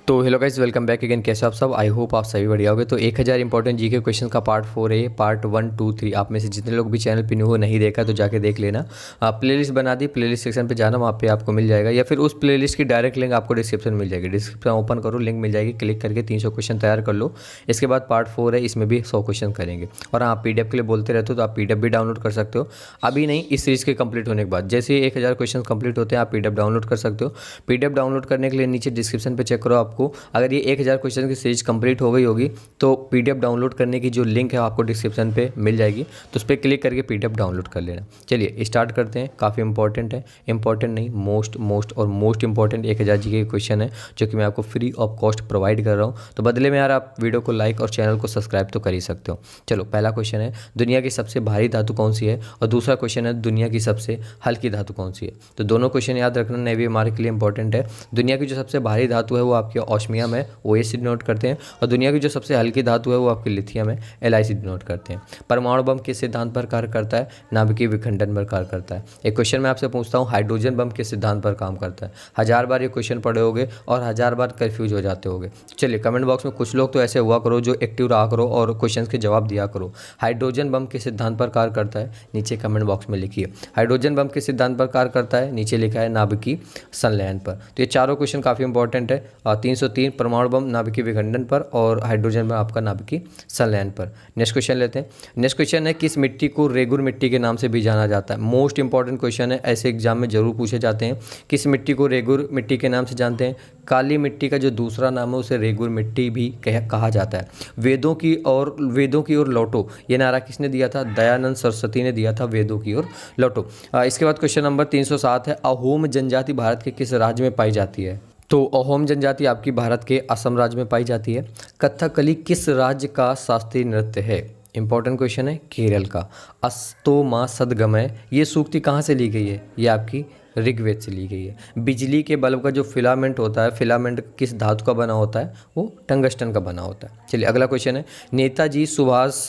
तो hello guys, welcome back again. कैसे हो आप सब? आई होप आप सभी बढ़िया होगे। तो 1000 इंपॉर्टेंट जीके क्वेश्चन का पार्ट 4 है। पार्ट 1, 2, 3 आप में से जितने लोग भी चैनल पे न्यू हो, नहीं देखा तो जाके देख लेना। प्लेलिस्ट बना दी, प्लेलिस्ट सेक्शन पे जाना, वहाँ पे आपको मिल जाएगा, या फिर उस प्लेलिस्ट की डायरेक्ट लिंक आपको डिस्क्रिप्शन में मिल जाएगी। डिस्क्रिप्शन ओपन करो, लिंक मिल जाएगी, क्लिक करके 300 क्वेश्चन तैयार कर लो। इसके बाद पार्ट 4 है, इसमें भी 100 क्वेश्चन करेंगे। और हाँ, PDF के लिए बोलते रहते हो तो आप PDF भी डाउनलोड कर सकते हो। अभी नहीं, इस सीरीज़ के कंप्लीट होने के बाद जैसे ही 1000 क्वेश्चन कंप्लीट होते हैं आप PDF डाउनलोड कर सकते हो। PDF डाउनलोड करने के लिए नीचे डिस्क्रिप्शन पे चेक करो। आपको अगर ये 1000 क्वेश्चन की सीरीज कंप्लीट हो गई होगी तो PDF डाउनलोड करने की जो लिंक है आपको डिस्क्रिप्शन पे मिल जाएगी, तो उस पर क्लिक करके PDF डाउनलोड कर लेना। चलिए स्टार्ट करते हैं। काफ़ी इंपॉर्टेंट है, इंपॉर्टेंट नहीं, मोस्ट इंपॉर्टेंट 1000 जी के क्वेश्चन है जो कि मैं आपको फ्री ऑफ कॉस्ट प्रोवाइड कर रहा हूँ। तो बदले में यार आप वीडियो को लाइक और चैनल को सब्सक्राइब तो कर ही सकते हो। चलो, पहला क्वेश्चन है, दुनिया की सबसे भारी धातु कौन सी है? और दूसरा क्वेश्चन है, दुनिया की सबसे हल्की धातु कौन सी है? तो दोनों क्वेश्चन याद रखना, नेवी हमारे के लिए इंपॉर्टेंट है। दुनिया की जो सबसे भारी धातु है वो आपकी ऑस्मियम है, OS डिनोट करते हैं। और दुनिया की जो सबसे हल्की धातु है वो आपकी लिथियम है, LIC डिनोट करते हैं। परमाणु बम किस सिद्धांत पर कार्य करता है? नाभिकीय विखंडन पर कार्य करता है। एक क्वेश्चन मैं आपसे पूछता हूँ, हाइड्रोजन बम किस सिद्धांत पर काम करता है? 1000 बार ये क्वेश्चन पढ़े होगे और 1000 बार कंफ्यूज हो जाते होगे। चलिए कमेंट बॉक्स में कुछ लोग तो ऐसे हुआ करो जो एक्टिव रहा करो और क्वेश्चन के जवाब दिया करो। हाइड्रोजन बम किस सिद्धांत पर कार्य करता है? नीचे कमेंट बॉक्स में लिखिए। हाइड्रोजन बम किस सिद्धांत पर कार्य करता है? नीचे लिखा है नाभिकीय संलयन पर। तो ये चारों क्वेश्चन काफ़ी इंपॉर्टेंट है। 303 परमाणु बम नाभिकीय विखंडन पर और हाइड्रोजन में आपका नाभिकीय संलयन पर। नेक्स्ट क्वेश्चन लेते हैं। नेक्स्ट क्वेश्चन है, किस मिट्टी को रेगुर मिट्टी के नाम से भी जाना जाता है? मोस्ट इंपॉर्टेंट क्वेश्चन है, ऐसे एग्जाम में जरूर पूछे जाते हैं। किस मिट्टी को रेगुर मिट्टी के नाम से जानते हैं? काली मिट्टी का जो दूसरा नाम है उसे रेगुर मिट्टी भी कहा जाता है। वेदों की ओर लौटो, ये नारा किसने दिया था? दयानंद सरस्वती ने दिया था, वेदों की ओर लौटो। इसके बाद क्वेश्चन नंबर 307 है, अहोम जनजाति भारत के किस राज्य में पाई जाती है? तो अहोम जनजाति आपकी भारत के असम राज्य में पाई जाती है। कथकली किस राज्य का शास्त्रीय नृत्य है? इंपॉर्टेंट क्वेश्चन है, केरल का। अस्तो मा सदगमय, ये सूक्ति कहाँ से ली गई है? ये आपकी ऋग्वेद से ली गई है। बिजली के बल्ब का जो फिलामेंट होता है, फिलामेंट किस धातु का बना होता है? वो टंगस्टन का बना होता है। चलिए अगला क्वेश्चन है, नेताजी सुभाष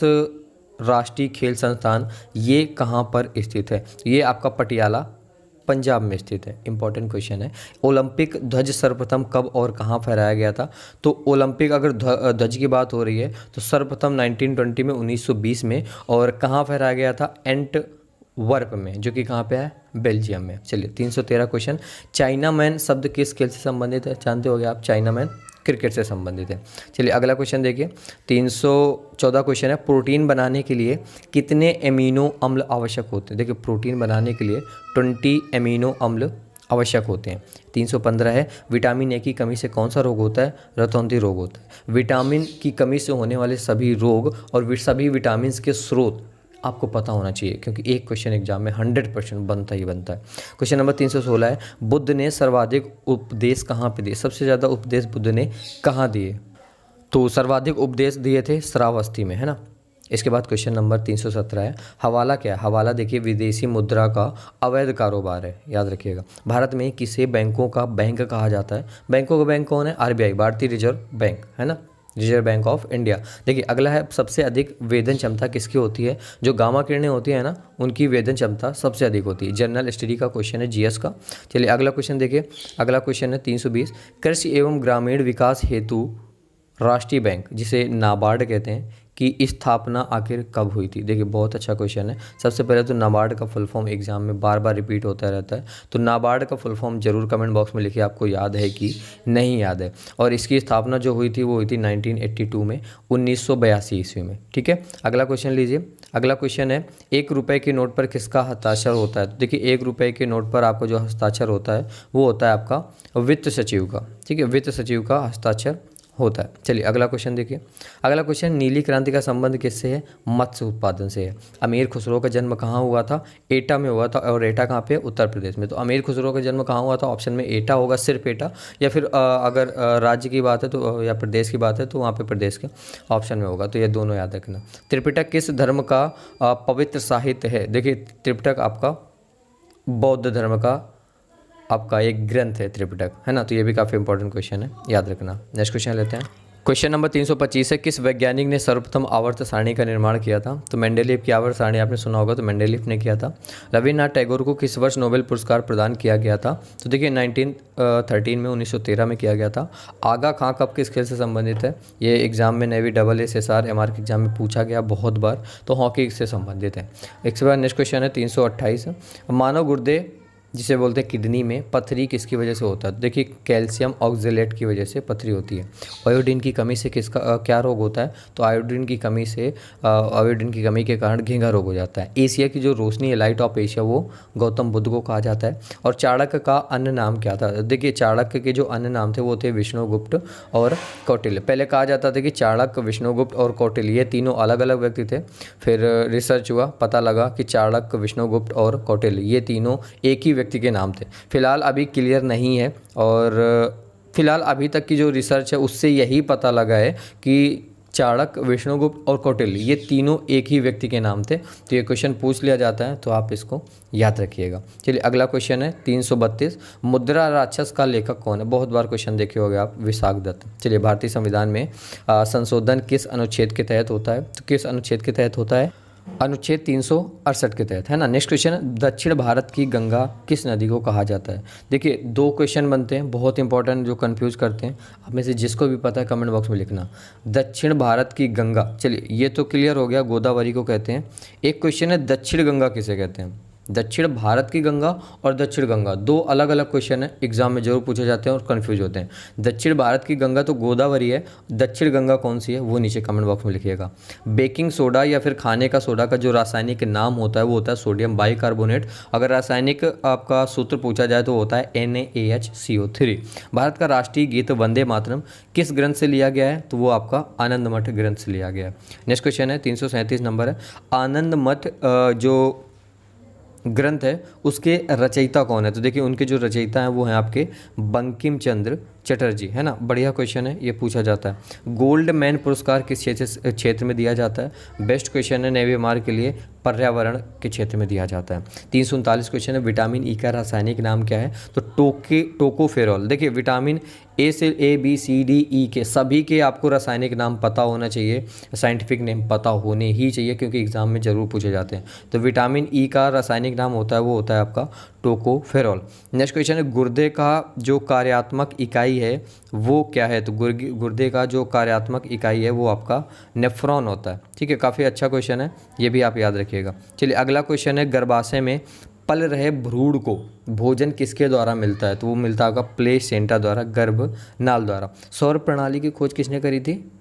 राष्ट्रीय खेल संस्थान ये कहाँ पर स्थित है? ये आपका पटियाला पंजाब में स्थित है। इंपॉर्टेंट क्वेश्चन है। ओलंपिक ध्वज सर्वप्रथम कब और कहाँ फहराया गया था? तो ओलंपिक अगर ध्वज की बात हो रही है तो सर्वप्रथम 1920 में, 1920 में। और कहाँ फहराया गया था? एंटवर्प में, जो कि कहाँ पे है? बेल्जियम में। चलिए 313 क्वेश्चन, चाइना मैन शब्द किस खेल से संबंधित है? जानते होंगे आप, चाइना मैन क्रिकेट से संबंधित है। चलिए अगला क्वेश्चन देखिए, 314 क्वेश्चन है, प्रोटीन बनाने के लिए कितने एमिनो अम्ल आवश्यक होते हैं? देखिए प्रोटीन बनाने के लिए 20 एमिनो अम्ल आवश्यक होते हैं। 315 है, विटामिन ए की कमी से कौन सा रोग होता है? रतौंधी रोग होता है। विटामिन की कमी से होने वाले सभी रोग और सभी विटामिन के स्रोत आपको पता होना चाहिए, क्योंकि एक क्वेश्चन एग्जाम में 100% बनता ही बनता है। क्वेश्चन नंबर 316 है, बुद्ध ने सर्वाधिक उपदेश कहाँ पे दिए? सबसे ज़्यादा उपदेश बुद्ध ने कहाँ दिए? तो सर्वाधिक उपदेश दिए थे श्रावस्ती में, है ना। इसके बाद क्वेश्चन नंबर 317 है, हवाला क्या है? हवाला देखिए विदेशी मुद्रा का अवैध कारोबार है, याद रखिएगा। भारत में किसे बैंकों का बैंक कहा जाता है? बैंकों का बैंक कौन है? RBI, भारतीय रिजर्व बैंक, है ना, रिजर्व बैंक ऑफ इंडिया। देखिए अगला है, सबसे अधिक वेदन क्षमता किसकी होती है? जो गामा किरणें होती है ना, उनकी वेदन क्षमता सबसे अधिक होती है। जनरल स्टडी का क्वेश्चन है, GS का। चलिए अगला क्वेश्चन देखिए, अगला क्वेश्चन है 320, कृषि एवं ग्रामीण विकास हेतु राष्ट्रीय बैंक, जिसे नाबार्ड कहते हैं, की स्थापना आखिर कब हुई थी? देखिए बहुत अच्छा क्वेश्चन है। सबसे पहले तो नाबार्ड का फुल फॉर्म एग्जाम में बार बार रिपीट होता रहता है, तो नाबार्ड का फुल फॉर्म जरूर कमेंट बॉक्स में लिखिए, आपको याद है कि नहीं याद है। और इसकी स्थापना जो हुई थी वो हुई थी 1982 में, 1982 ईस्वी में। ठीक है, अगला क्वेश्चन लीजिए। अगला क्वेश्चन है, 1 रुपये के नोट पर किसका हस्ताक्षर होता है? तो देखिए 1 रुपये के नोट पर आपका जो हस्ताक्षर होता है वो होता है आपका वित्त सचिव का। ठीक है, वित्त सचिव का हस्ताक्षर होता है। चलिए अगला क्वेश्चन देखिए। अगला क्वेश्चन, नीली क्रांति का संबंध किससे है? मत्स्य उत्पादन से है। अमीर खुसरो का जन्म कहाँ हुआ था? एटा में हुआ था। और एटा कहाँ पे? उत्तर प्रदेश में। तो अमीर खुसरो का जन्म कहाँ हुआ था? ऑप्शन में एटा होगा, सिर्फ एटा, या फिर अगर राज्य की बात है तो, या प्रदेश की बात है तो वहाँ पे प्रदेश के ऑप्शन में होगा। तो ये दोनों याद रखना। त्रिपिटक किस धर्म का पवित्र साहित्य है? देखिए त्रिपिटक आपका बौद्ध धर्म का आपका एक ग्रंथ है त्रिपिटक, है ना। तो ये भी काफ़ी इंपॉर्टेंट क्वेश्चन है, याद रखना। नेक्स्ट क्वेश्चन लेते हैं। क्वेश्चन नंबर 325 है, किस वैज्ञानिक ने सर्वप्रथम आवर्त सारणी का निर्माण किया था? तो मेंडेलीव की आवर्त सारणी आपने सुना होगा, तो मेंडेलीव ने किया था। रविन्द्रनाथ टैगोर को किस वर्ष नोबेल पुरस्कार प्रदान किया गया था? तो देखिए 1913 में, 1913 में किया गया था। आगा खां कब किस खेल से संबंधित है? ये एग्जाम में नेवी SSR MR के एग्जाम में पूछा गया बहुत बार, तो हॉकी से संबंधित है। इसके बाद नेक्स्ट क्वेश्चन है 328, मानव गुर्दे जिसे बोलते हैं किडनी में पथरी किसकी वजह से होता है? देखिए कैल्शियम ऑक्जेलेट की वजह से पथरी होती है। आयोडीन की कमी से किसका क्या रोग होता है? तो आयोडीन की कमी से आयोडीन की कमी के कारण घेंघा रोग हो जाता है। एशिया की जो रोशनी है, लाइट ऑफ एशिया, वो गौतम बुद्ध को कहा जाता है। और चाणक्य का अन्य नाम क्या था? देखिए चाणक्य के जो अन्य नाम थे वो थे विष्णुगुप्त और कौटिल्य। पहले कहा जाता था कि चाणक्य, विष्णुगुप्त और कौटिल्य ये तीनों अलग अलग व्यक्ति थे। फिर रिसर्च हुआ, पता लगा कि चाणक्य, विष्णुगुप्त और कौटिल्य ये तीनों एक ही व्यक्ति के नाम थे। फिलहाल अभी क्लियर नहीं है, और फिलहाल अभी तक की जो रिसर्च है उससे यही पता लगा है कि चाणक्य, विष्णुगुप्त और कौटिल्य ये तीनों एक ही व्यक्ति के नाम थे। तो ये क्वेश्चन पूछ लिया जाता है, तो आप इसको याद रखिएगा। चलिए अगला क्वेश्चन है 332, मुद्रा राक्षस का लेखक कौन है? बहुत बार क्वेश्चन देखे होंगे आप, विशाख दत्त। चलिए भारतीय संविधान में संशोधन किस अनुच्छेद के तहत होता है? तो किस अनुच्छेद के तहत होता है? अनुच्छेद 368 के तहत, है ना। नेक्स्ट क्वेश्चन है, दक्षिण भारत की गंगा किस नदी को कहा जाता है? देखिए 2 क्वेश्चन बनते हैं बहुत इंपॉर्टेंट जो कंफ्यूज करते हैं। आप में से जिसको भी पता है कमेंट बॉक्स में लिखना। दक्षिण भारत की गंगा, चलिए ये तो क्लियर हो गया, गोदावरी को कहते हैं। एक क्वेश्चन है, दक्षिण गंगा किसे कहते हैं? दक्षिण भारत की गंगा और दक्षिण गंगा 2 अलग अलग क्वेश्चन है, एग्जाम में जरूर पूछे जाते हैं और कंफ्यूज होते हैं। दक्षिण भारत की गंगा तो गोदावरी है, दक्षिण गंगा कौन सी है वो नीचे कमेंट बॉक्स में लिखिएगा। बेकिंग सोडा या फिर खाने का सोडा का जो रासायनिक नाम होता है वो होता है सोडियम बाइकार्बोनेट। अगर रासायनिक आपका सूत्र पूछा जाए तो होता है NaHCO3। भारत का राष्ट्रीय गीत वंदे मातरम किस ग्रंथ से लिया गया है? तो वो आपका आनंद मठ ग्रंथ से लिया गया है। नेक्स्ट क्वेश्चन है 337 नंबर है, आनंद मठ जो ग्रंथ है उसके रचयिता कौन है? तो देखिए उनके जो रचयिता हैं वो हैं आपके बंकिम चंद्र चटर्जी, है ना। बढ़िया क्वेश्चन है, ये पूछा जाता है। गोल्ड मैन पुरस्कार किस क्षेत्र में दिया जाता है? बेस्ट क्वेश्चन है, नेवी मार्क के लिए पर्यावरण के क्षेत्र में दिया जाता है। 339 क्वेश्चन है, विटामिन ई का रासायनिक नाम क्या है? तो टोकोफेरॉल। देखिए विटामिन ए से ABCDE के सभी के आपको रासायनिक नाम पता होना चाहिए, साइंटिफिक नेम पता होने ही चाहिए, क्योंकि एग्जाम में ज़रूर पूछे जाते हैं। तो विटामिन ई का रासायनिक नाम होता है वो होता है आपका टोकोफेरॉल। नेक्स्ट क्वेश्चन है, गुर्दे का जो कार्यात्मक इकाई है वो क्या है? तो गुर्दे का जो कार्यात्मक इकाई है वो आपका नेफ्रॉन होता है। ठीक है, काफ़ी अच्छा क्वेश्चन है, ये भी आप याद रखिएगा। चलिए अगला क्वेश्चन है, गर्भाशय में पल रहे भ्रूण को भोजन किसके द्वारा मिलता है? तो वो मिलता होगा प्लेसेंटा द्वारा, गर्भ नाल द्वारा। सौर प्रणाली की खोज किसने करी थी?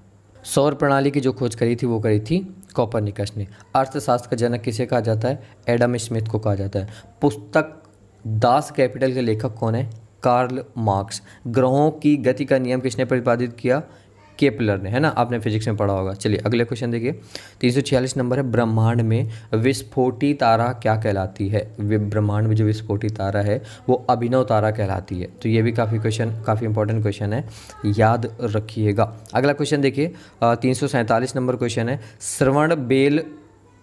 सौर प्रणाली की जो खोज करी थी वो करी थी कोपरनिकस ने। अर्थशास्त्र का जनक किसे कहा जाता है? एडम स्मिथ को कहा जाता है। पुस्तक दास कैपिटल के लेखक कौन है? Karl Marx. ग्रहों की गति का नियम किसने प्रतिपादित किया? केपलर ने, है ना, आपने फिजिक्स में पढ़ा होगा। चलिए अगले क्वेश्चन देखिए 346 नंबर है, ब्रह्मांड में विस्फोटी तारा क्या कहलाती है? ब्रह्मांड में जो विस्फोटी तारा है वो अभिनव तारा कहलाती है। तो ये भी काफ़ी इंपॉर्टेंट क्वेश्चन है, याद रखिएगा। अगला क्वेश्चन देखिए 347 नंबर क्वेश्चन है, श्रवण बेल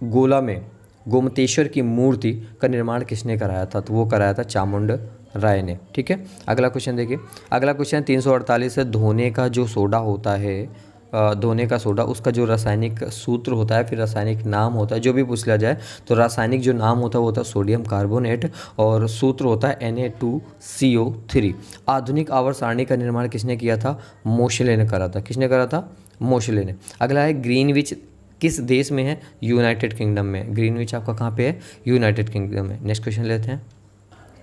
गोला में गोमतेश्वर की मूर्ति का निर्माण किसने कराया था? तो वो कराया था चामुंड राय ने। ठीक है, अगला क्वेश्चन देखिए। अगला क्वेश्चन 348 है, धोने का जो सोडा होता है, धोने का सोडा, उसका जो रासायनिक सूत्र होता है, फिर रासायनिक नाम होता है, जो भी पूछ लिया जाए तो रासायनिक जो नाम होता है वो होता है सोडियम कार्बोनेट और सूत्र होता है Na2CO3। आधुनिक आवर्त सारणी का निर्माण किसने किया था? मोशले ने करा था। किसने करा था? मोशले ने। अगला है, ग्रीनविच किस देश में है? यूनाइटेड किंगडम में। ग्रीनविच आपका कहाँ पे है? यूनाइटेड किंगडम में। नेक्स्ट क्वेश्चन लेते हैं।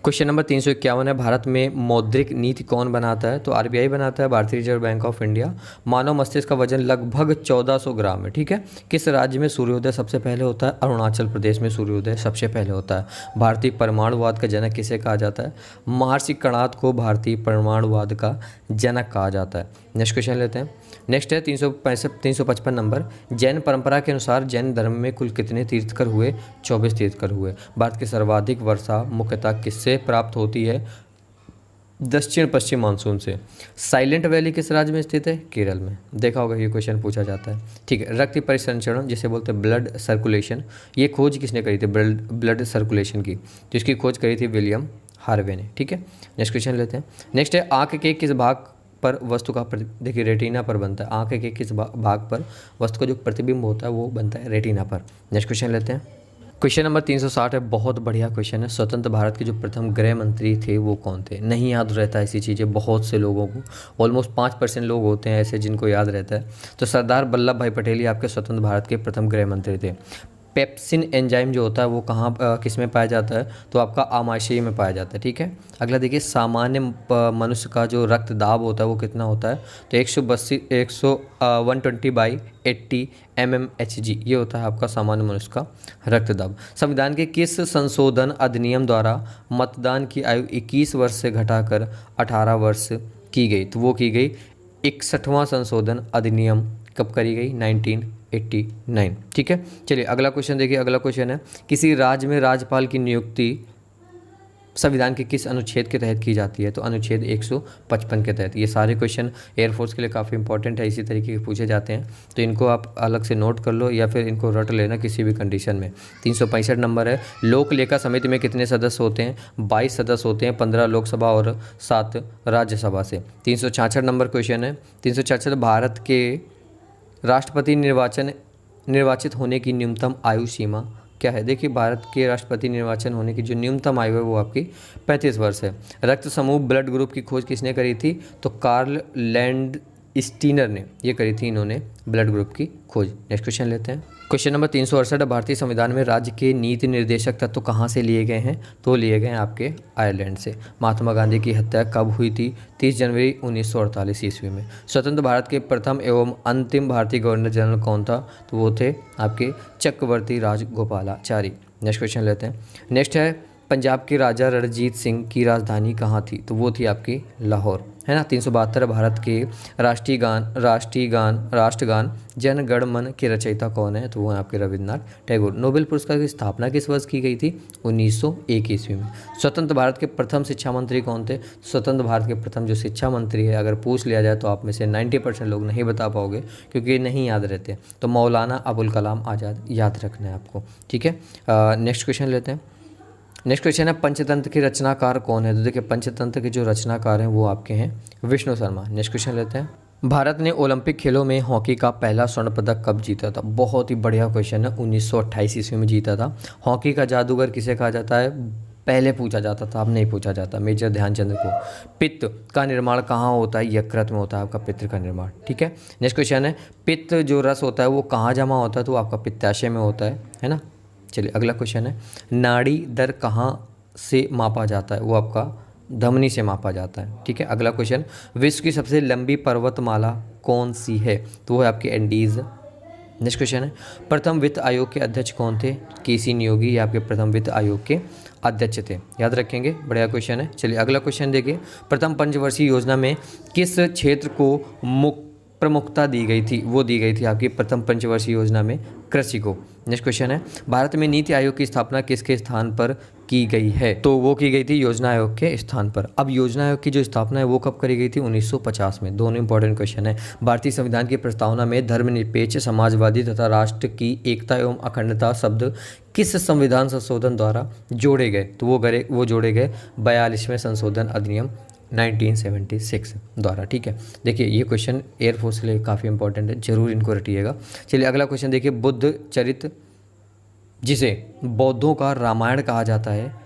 क्वेश्चन नंबर 351 है, भारत में मौद्रिक नीति कौन बनाता है? तो RBI बनाता है, भारतीय रिजर्व बैंक ऑफ इंडिया। मानव मस्तिष्क का वजन लगभग 1400 ग्राम है। ठीक है, किस राज्य में सूर्योदय सबसे पहले होता है? अरुणाचल प्रदेश में सूर्योदय सबसे पहले होता है। भारतीय परमाणुवाद का जनक किसे कहा जाता है? महर्षि कणाद को भारतीय परमाणुवाद का जनक कहा जाता है। नेक्स्ट क्वेश्चन लेते हैं। नेक्स्ट है 355 नंबर, जैन परंपरा के अनुसार जैन धर्म में कुल कितने तीर्थकर हुए? 24 तीर्थकर हुए। भारत की सर्वाधिक वर्षा मुख्यतः किससे प्राप्त होती है? दक्षिण पश्चिम मानसून से। साइलेंट वैली किस राज्य में स्थित है? केरल में। देखा होगा ये क्वेश्चन पूछा जाता है। ठीक है, रक्त परिसंचरण जिसे बोलते हैं ब्लड सर्कुलेशन, ये खोज किसने करी थी? ब्लड सर्कुलेशन की, तो इसकी खोज करी थी विलियम हार्वे ने। ठीक है, नेक्स्ट क्वेश्चन लेते हैं। नेक्स्ट है, आँख के किस भाग पर वस्तु का देखिए रेटिना पर बनता है, आँख के किस भाग पर वस्तु का जो प्रतिबिंब होता है वो बनता है रेटिना पर। नेक्स्ट क्वेश्चन लेते हैं। क्वेश्चन नंबर 360 है, बहुत बढ़िया क्वेश्चन है। स्वतंत्र भारत के जो प्रथम गृह मंत्री थे वो कौन थे? नहीं याद रहता है ऐसी चीज़ें बहुत से लोगों को, ऑलमोस्ट 5% लोग होते हैं ऐसे जिनको याद रहता है। तो सरदार वल्लभ भाई पटेल ही आपके स्वतंत्र भारत के प्रथम गृह मंत्री थे। पेप्सिन एंजाइम जो होता है वो कहाँ किस में पाया जाता है? तो आपका आमाशय में पाया जाता है, ठीक है। अगला देखिए, सामान्य मनुष्य का जो रक्त दाब होता है वो कितना होता है? तो 120/80 mmHg ये होता है आपका सामान्य मनुष्य का रक्त दाब। संविधान के किस संशोधन अधिनियम द्वारा मतदान की आयु 21 वर्ष से घटाकर 18 वर्ष की गई? तो वो की गई 61वां संशोधन अधिनियम कब करी गई? 1989, ठीक है। चलिए अगला क्वेश्चन देखिए। अगला क्वेश्चन है, किसी राज्य में राज्यपाल की नियुक्ति संविधान के किस अनुच्छेद के तहत की जाती है? तो अनुच्छेद 155 के तहत। ये सारे क्वेश्चन एयरफोर्स के लिए काफ़ी इंपॉर्टेंट है, इसी तरीके के पूछे जाते हैं, तो इनको आप अलग से नोट कर लो या फिर इनको रट लेना किसी भी कंडीशन में। 365 नंबर है, लोक लेखा समिति में कितने सदस्य होते हैं? 22 सदस्य होते हैं, 15 लोकसभा और 7 राज्यसभा से। 366 नंबर क्वेश्चन है। 366, भारत के राष्ट्रपति निर्वाचित होने की न्यूनतम आयु सीमा क्या है? देखिए, भारत के राष्ट्रपति निर्वाचन होने की जो न्यूनतम आयु है वो आपकी 35 वर्ष है। रक्त समूह ब्लड ग्रुप की खोज किसने करी थी? तो कार्ल लैंडस्टीनर ने ये करी थी, इन्होंने ब्लड ग्रुप की खोज। नेक्स्ट क्वेश्चन लेते हैं। क्वेश्चन नंबर 368, भारतीय संविधान में राज्य के नीति निर्देशक तत्व कहाँ से लिए गए हैं? तो लिए गए हैं आपके आयरलैंड से। महात्मा गांधी की हत्या कब हुई थी? 30 जनवरी 1948 ईस्वी में। स्वतंत्र भारत के प्रथम एवं अंतिम भारतीय गवर्नर जनरल कौन था? तो वो थे आपके चक्रवर्ती राजगोपालाचारी। नेक्स्ट क्वेश्चन लेते हैं। नेक्स्ट है, पंजाब के राजा रणजीत सिंह की राजधानी कहाँ थी? तो वो थी आपकी लाहौर, है ना। 372, भारत के राष्ट्रगान जन गण मन के रचयिता कौन है? तो वो है आपके रविन्द्रनाथ टैगोर। नोबेल पुरस्कार की स्थापना किस वर्ष की गई थी? 1901 ईस्वी में। स्वतंत्र भारत के प्रथम शिक्षा मंत्री कौन थे? स्वतंत्र भारत के प्रथम जो शिक्षा मंत्री है, अगर पूछ लिया जाए तो आप में से 90% लोग नहीं बता पाओगे क्योंकि नहीं याद रहते। तो मौलाना अबुल कलाम आज़ाद याद रखना है आपको, ठीक है। नेक्स्ट क्वेश्चन लेते हैं। नेक्स्ट क्वेश्चन है, पंचतंत्र के रचनाकार कौन है? तो देखिए, पंचतंत्र के जो रचनाकार हैं वो आपके हैं विष्णु शर्मा। नेक्स्ट क्वेश्चन लेते हैं। भारत ने ओलंपिक खेलों में हॉकी का पहला स्वर्ण पदक कब जीता था? बहुत ही बढ़िया क्वेश्चन है। 1928 ईस्वी में जीता था। हॉकी का जादूगर किसे कहा जाता है? पहले पूछा जाता था, अब नहीं पूछा जाता, मेजर ध्यानचंद को। पित्त का निर्माण कहाँ होता है? यकृत में होता है आपका पित्त का निर्माण, ठीक है। नेक्स्ट क्वेश्चन है, पित्त जो रस होता है वो कहाँ जमा होता है? तो आपका पित्ताशय में होता है ना। चलिए अगला क्वेश्चन है, नाड़ी दर कहाँ से मापा जाता है? वो आपका धमनी से मापा जाता है, ठीक है। अगला क्वेश्चन, विश्व की सबसे लंबी पर्वतमाला कौन सी है? तो वो है आपकी एंडीज। नेक्स्ट क्वेश्चन है, प्रथम वित्त आयोग के अध्यक्ष कौन थे? केसी नियोगी, ये आपके प्रथम वित्त आयोग के अध्यक्ष थे, याद रखेंगे, बढ़िया क्वेश्चन है। चलिए अगला क्वेश्चन देखिए, प्रथम पंचवर्षीय योजना में किस क्षेत्र को प्रमुखता दी गई थी? वो दी गई थी आपकी प्रथम पंचवर्षीय योजना में कृषि को। नेक्स्ट क्वेश्चन है, भारत में नीति आयोग की स्थापना किसके स्थान पर की गई है? तो वो की गई थी योजना आयोग के स्थान पर। अब योजना आयोग की जो स्थापना है वो कब करी गई थी? 1950 में। दोनों इंपॉर्टेंट क्वेश्चन है। भारतीय संविधान की प्रस्तावना में धर्मनिरपेक्ष, समाजवादी तथा राष्ट्र की एकता एवं अखंडता शब्द किस संविधान संशोधन द्वारा जोड़े गए? तो वो जोड़े गए 42वें संशोधन अधिनियम 1976 द्वारा, ठीक है। देखिए ये क्वेश्चन एयरफोर्स के लिए काफ़ी इंपॉर्टेंट है, जरूर इनको रटिएगा। चलिए अगला क्वेश्चन देखिए, बुद्ध चरित्र जिसे बौद्धों का रामायण कहा जाता है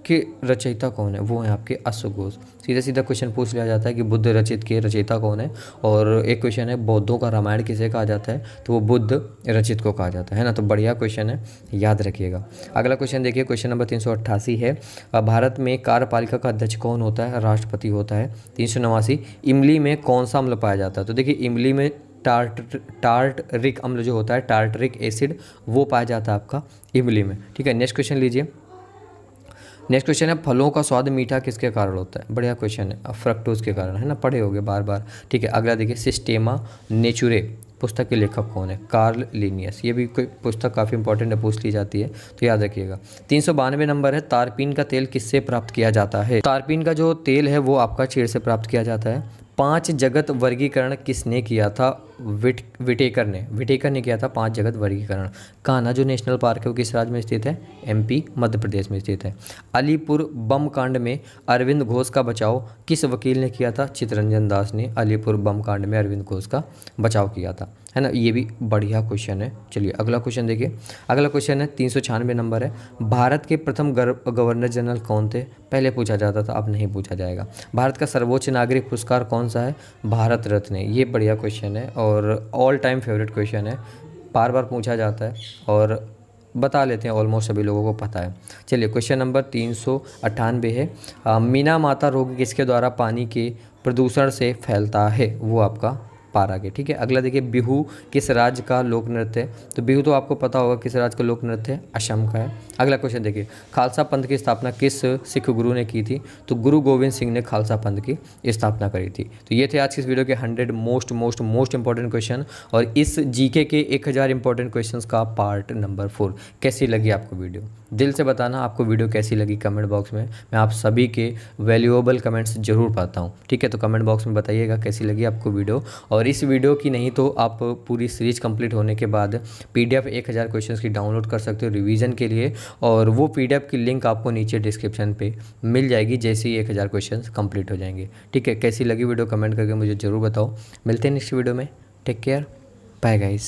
के रचयिता कौन है? वो है आपके अश्वघोष। सीधा सीधा क्वेश्चन पूछ लिया जाता है कि बुद्ध रचित के रचयिता कौन है, और एक क्वेश्चन है बौद्धों का रामायण किसे कहा जाता है? तो वो बुद्ध रचित को कहा जाता है ना। तो बढ़िया क्वेश्चन है, याद रखिएगा। अगला क्वेश्चन देखिए, क्वेश्चन नंबर 388 है, भारत में कार्यपालिका का अध्यक्ष कौन होता है? राष्ट्रपति होता है। 389, इमली में कौन सा अम्ल पाया जाता है? तो देखिए इमली में टार्टरिक अम्ल जो होता है, टार्टरिक एसिड, वो पाया जाता है आपका इमली में, ठीक है। नेक्स्ट क्वेश्चन लीजिए। नेक्स्ट क्वेश्चन है, फलों का स्वाद मीठा किसके कारण होता है? बढ़िया क्वेश्चन है, फ्रक्टोज के कारण, है ना, पढ़े होगे बार बार, ठीक है। अगला देखिए, सिस्टेमा नेचुरे पुस्तक के लेखक कौन है? Karl Linnaeus. ये भी कोई पुस्तक काफ़ी इंपॉर्टेंट है, पूछ ली जाती है, तो याद रखिएगा। 392 नंबर है, तारपीन का तेल किससे प्राप्त किया जाता है? तारपीन का जो तेल है वो आपका चीड़ से प्राप्त किया जाता है। 5 जगत वर्गीकरण किसने किया था? विटेकर ने किया था 5 जगत वर्गीकरण। कान्हा जो नेशनल पार्क है वो किस राज्य में स्थित है? एमपी, मध्य प्रदेश में स्थित है। अलीपुर बम कांड में अरविंद घोष का बचाव किस वकील ने किया था? चित्तरंजन दास ने अलीपुर बम कांड में अरविंद घोष का बचाव किया था, है ना। ये भी बढ़िया क्वेश्चन है। चलिए अगला क्वेश्चन देखिए। अगला क्वेश्चन है 396 नंबर है। भारत के प्रथम गवर्नर जनरल कौन थे? पहले पूछा जाता था, अब नहीं पूछा जाएगा। भारत का सर्वोच्च नागरिक पुरस्कार कौन सा है? भारत रत्न है। ये बढ़िया क्वेश्चन है और ऑल टाइम फेवरेट क्वेश्चन है, बार बार पूछा जाता है और बता लेते हैं, ऑलमोस्ट सभी लोगों को पता है। चलिए क्वेश्चन नंबर 398 है। मीना माता रोग किसके द्वारा पानी के प्रदूषण से फैलता है? वो आपका पारा के, ठीक है। अगला देखिए, बिहू किस राज्य का लोक नृत्य है? तो बिहू तो आपको पता होगा किस राज्य का लोक नृत्य है, असम का है। अगला क्वेश्चन देखिए, खालसा पंथ की स्थापना किस सिख गुरु ने की थी? तो गुरु गोविंद सिंह ने खालसा पंथ की स्थापना करी थी। तो ये थे आज की इस वीडियो के 100 मोस्ट इंपॉर्टेंट क्वेश्चन और इस जीके के 1000 इंपॉर्टेंट क्वेश्चंस का पार्ट नंबर 4। कैसी लगी आपको वीडियो? दिल से बताना आपको वीडियो कैसी लगी कमेंट बॉक्स में। मैं आप सभी के वैल्यूएबल कमेंट्स जरूर पाता हूँ, ठीक है। तो कमेंट बॉक्स में बताइएगा कैसी लगी आपको वीडियो। और इस वीडियो की नहीं तो आप पूरी सीरीज कंप्लीट होने के बाद PDF 1000 क्वेश्चंस की डाउनलोड कर सकते हो रिवीजन के लिए, और वो PDF की लिंक आपको नीचे डिस्क्रिप्शन पे मिल जाएगी जैसे ही 1000 क्वेश्चंस कंप्लीट हो जाएंगे, ठीक है। कैसी लगी वीडियो कमेंट करके मुझे ज़रूर बताओ। मिलते हैं नेक्स्ट वीडियो में। Take care, bye guys.